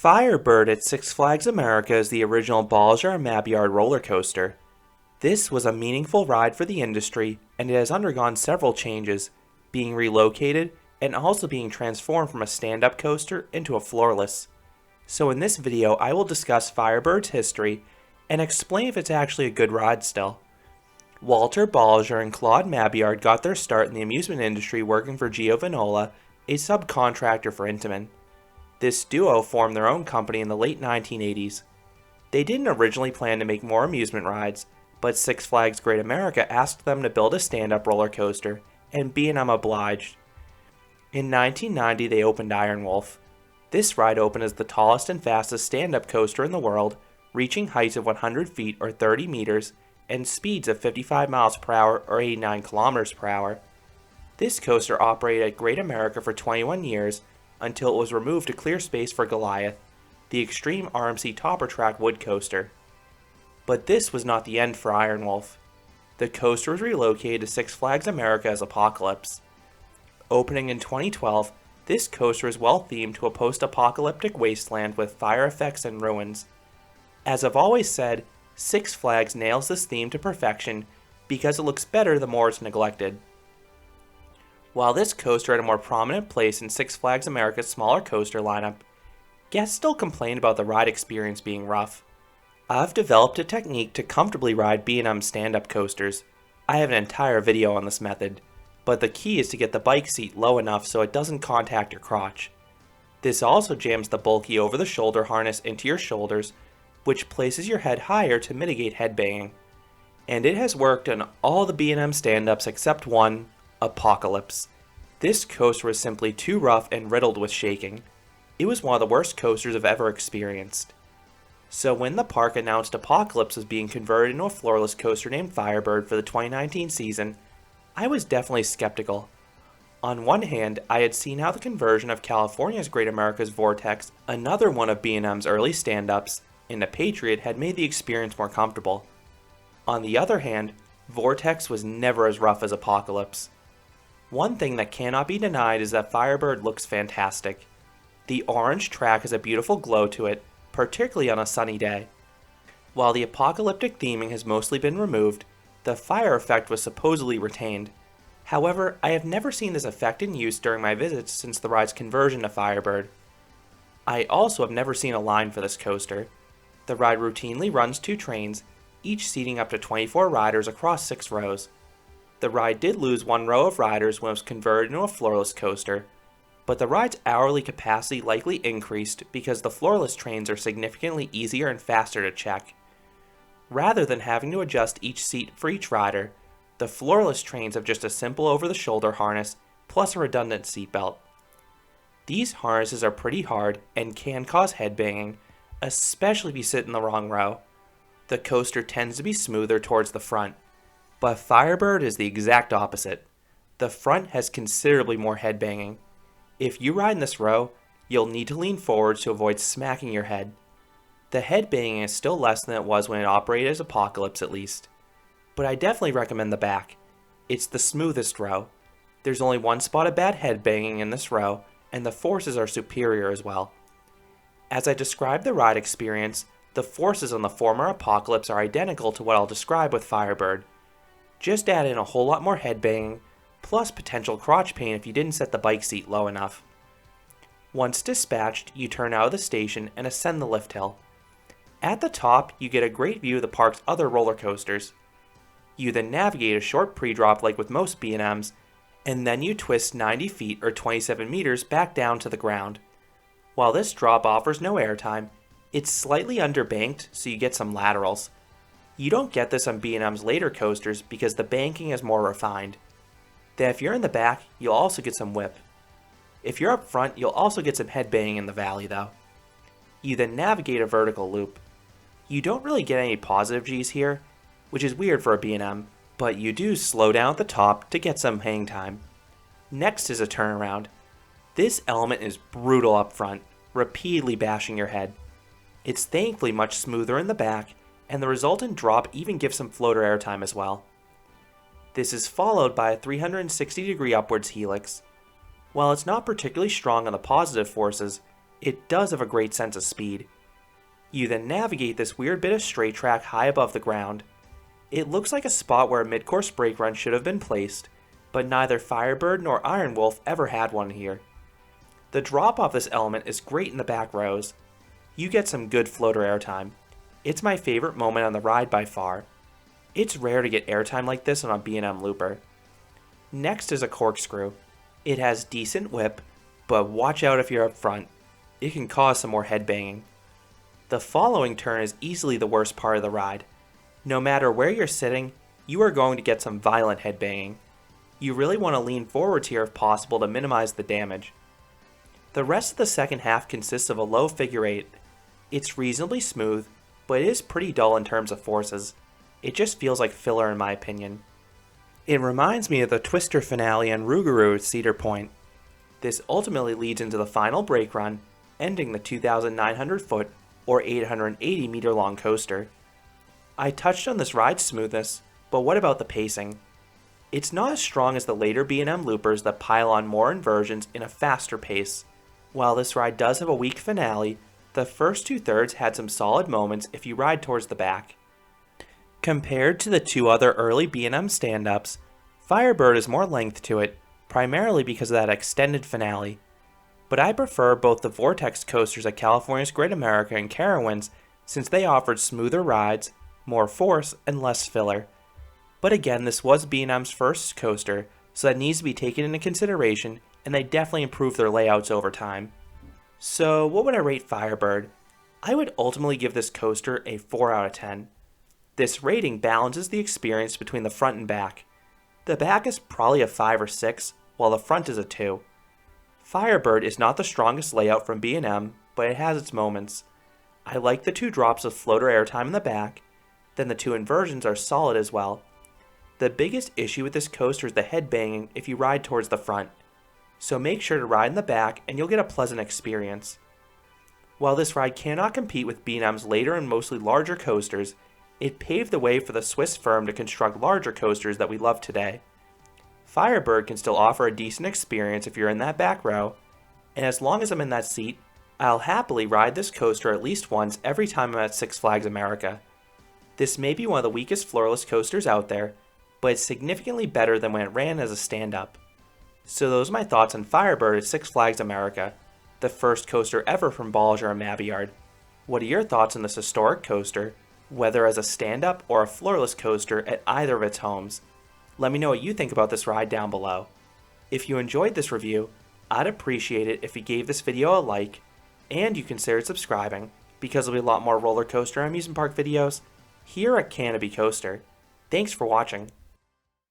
Firebird at Six Flags America is the original Bolliger Mabillard roller coaster. This was a meaningful ride for the industry, and it has undergone several changes, being relocated and also being transformed from a stand-up coaster into a floorless. So in this video I will discuss Firebird's history and explain if it's actually a good ride still. Walter Bolliger and Claude Mabillard got their start in the amusement industry working for Gio Vinola, a subcontractor for Intamin. This duo formed their own company in the late 1980s. They didn't originally plan to make more amusement rides, but Six Flags Great America asked them to build a stand-up roller coaster, and B&M obliged. In 1990 they opened Iron Wolf. This ride opened as the tallest and fastest stand-up coaster in the world, reaching heights of 100 feet or 30 meters and speeds of 55 miles per hour or 89 kilometers per hour. This coaster operated at Great America for 21 years until it was removed to clear space for Goliath, the extreme RMC topper track wood coaster. But this was not the end for Iron Wolf. The coaster was relocated to Six Flags America as Apocalypse. Opening in 2012, this coaster is well themed to a post-apocalyptic wasteland with fire effects and ruins. As I've always said, Six Flags nails this theme to perfection because it looks better the more it's neglected. While this coaster had a more prominent place in Six Flags America's smaller coaster lineup, guests still complained about the ride experience being rough. I've developed a technique to comfortably ride B&M stand-up coasters. I have an entire video on this method, but the key is to get the bike seat low enough so it doesn't contact your crotch. This also jams the bulky over-the-shoulder harness into your shoulders, which places your head higher to mitigate headbanging. And it has worked on all the B&M stand-ups except one, Apocalypse. This coaster was simply too rough and riddled with shaking. It was one of the worst coasters I've ever experienced. So when the park announced Apocalypse was being converted into a floorless coaster named Firebird for the 2019 season, I was definitely skeptical. On one hand, I had seen how the conversion of California's Great America's Vortex, another one of B&M's early stand-ups, into Patriot had made the experience more comfortable. On the other hand, Vortex was never as rough as Apocalypse. One thing that cannot be denied is that Firebird looks fantastic. The orange track has a beautiful glow to it, particularly on a sunny day. While the apocalyptic theming has mostly been removed, the fire effect was supposedly retained. However, I have never seen this effect in use during my visits since the ride's conversion to Firebird. I also have never seen a line for this coaster. The ride routinely runs 2 trains, each seating up to 24 riders across 6 rows. The ride did lose 1 row of riders when it was converted into a floorless coaster, but the ride's hourly capacity likely increased because the floorless trains are significantly easier and faster to check. Rather than having to adjust each seat for each rider, the floorless trains have just a simple over-the-shoulder harness plus a redundant seatbelt. These harnesses are pretty hard and can cause headbanging, especially if you sit in the wrong row. The coaster tends to be smoother towards the front, but Firebird is the exact opposite. The front has considerably more headbanging. If you ride in this row, you'll need to lean forward to avoid smacking your head. The headbanging is still less than it was when it operated as Apocalypse at least. But I definitely recommend the back. It's the smoothest row. There's only 1 spot of bad headbanging in this row, and the forces are superior as well. As I describe the ride experience, the forces on the former Apocalypse are identical to what I'll describe with Firebird. Just add in a whole lot more headbanging, plus potential crotch pain if you didn't set the bike seat low enough. Once dispatched, you turn out of the station and ascend the lift hill. At the top, you get a great view of the park's other roller coasters. You then navigate a short pre-drop like with most B&Ms, and then you twist 90 feet or 27 meters back down to the ground. While this drop offers no airtime, it's slightly underbanked so you get some laterals. You don't get this on B&M's later coasters because the banking is more refined. Then if you're in the back, you'll also get some whip. If you're up front, you'll also get some headbanging in the valley though. You then navigate a vertical loop. You don't really get any positive Gs here, which is weird for a B&M, but you do slow down at the top to get some hang time. Next is a turnaround. This element is brutal up front, repeatedly bashing your head. It's thankfully much smoother in the back, and the resultant drop even gives some floater airtime as well. This is followed by a 360-degree upwards helix. While it's not particularly strong on the positive forces, It does have a great sense of speed. You then navigate this weird bit of straight track high above the ground. It looks like a spot where a mid-course brake run should have been placed, but neither Firebird nor Iron Wolf ever had one here. The drop off this element is great in the back rows. You get some good floater airtime. It's my favorite moment on the ride by far. It's rare to get airtime like this on a B&M looper. Next is a corkscrew. It has decent whip, but watch out if you're up front. It can cause some more headbanging. The following turn is easily the worst part of the ride. No matter where you're sitting, you are going to get some violent headbanging. You really want to lean forwards here if possible to minimize the damage. The rest of the second half consists of a low figure 8. It's reasonably smooth, but it is pretty dull in terms of forces. It just feels like filler in my opinion. It reminds me of the Twister finale and Rougarou at Cedar Point. This ultimately leads into the final brake run, ending the 2,900 foot or 880 meter long coaster. I touched on this ride's smoothness, but what about the pacing? It's not as strong as the later B&M loopers that pile on more inversions in a faster pace. While this ride does have a weak finale, the first 2/3 had some solid moments if you ride towards the back. Compared to the two other early B&M stand-ups, Firebird has more length to it, primarily because of that extended finale. But I prefer both the Vortex coasters at California's Great America and Carowinds since they offered smoother rides, more force, and less filler. But again, this was B&M's first coaster, so that needs to be taken into consideration, and they definitely improved their layouts over time. So what would I rate Firebird? I would ultimately give this coaster a 4 out of 10. This rating balances the experience between the front and back. The back is probably a 5 or 6, while the front is a 2. Firebird is not the strongest layout from B&M, but it has its moments. I like the 2 drops of floater airtime in the back, then the 2 inversions are solid as well. The biggest issue with this coaster is the headbanging if you ride towards the front, so make sure to ride in the back and you'll get a pleasant experience. While this ride cannot compete with B&M's later and mostly larger coasters, it paved the way for the Swiss firm to construct larger coasters that we love today. Firebird can still offer a decent experience if you're in that back row, and as long as I'm in that seat, I'll happily ride this coaster at least once every time I'm at Six Flags America. This may be one of the weakest floorless coasters out there, but it's significantly better than when it ran as a stand-up. So those are my thoughts on Firebird at Six Flags America, the first coaster ever from Bolliger Mabillard. What are your thoughts on this historic coaster, whether as a stand-up or a floorless coaster at either of its homes? Let me know what you think about this ride down below. If you enjoyed this review, I'd appreciate it if you gave this video a like, and you considered subscribing, because there'll be a lot more roller coaster and amusement park videos here at Canopy Coaster. Thanks for watching.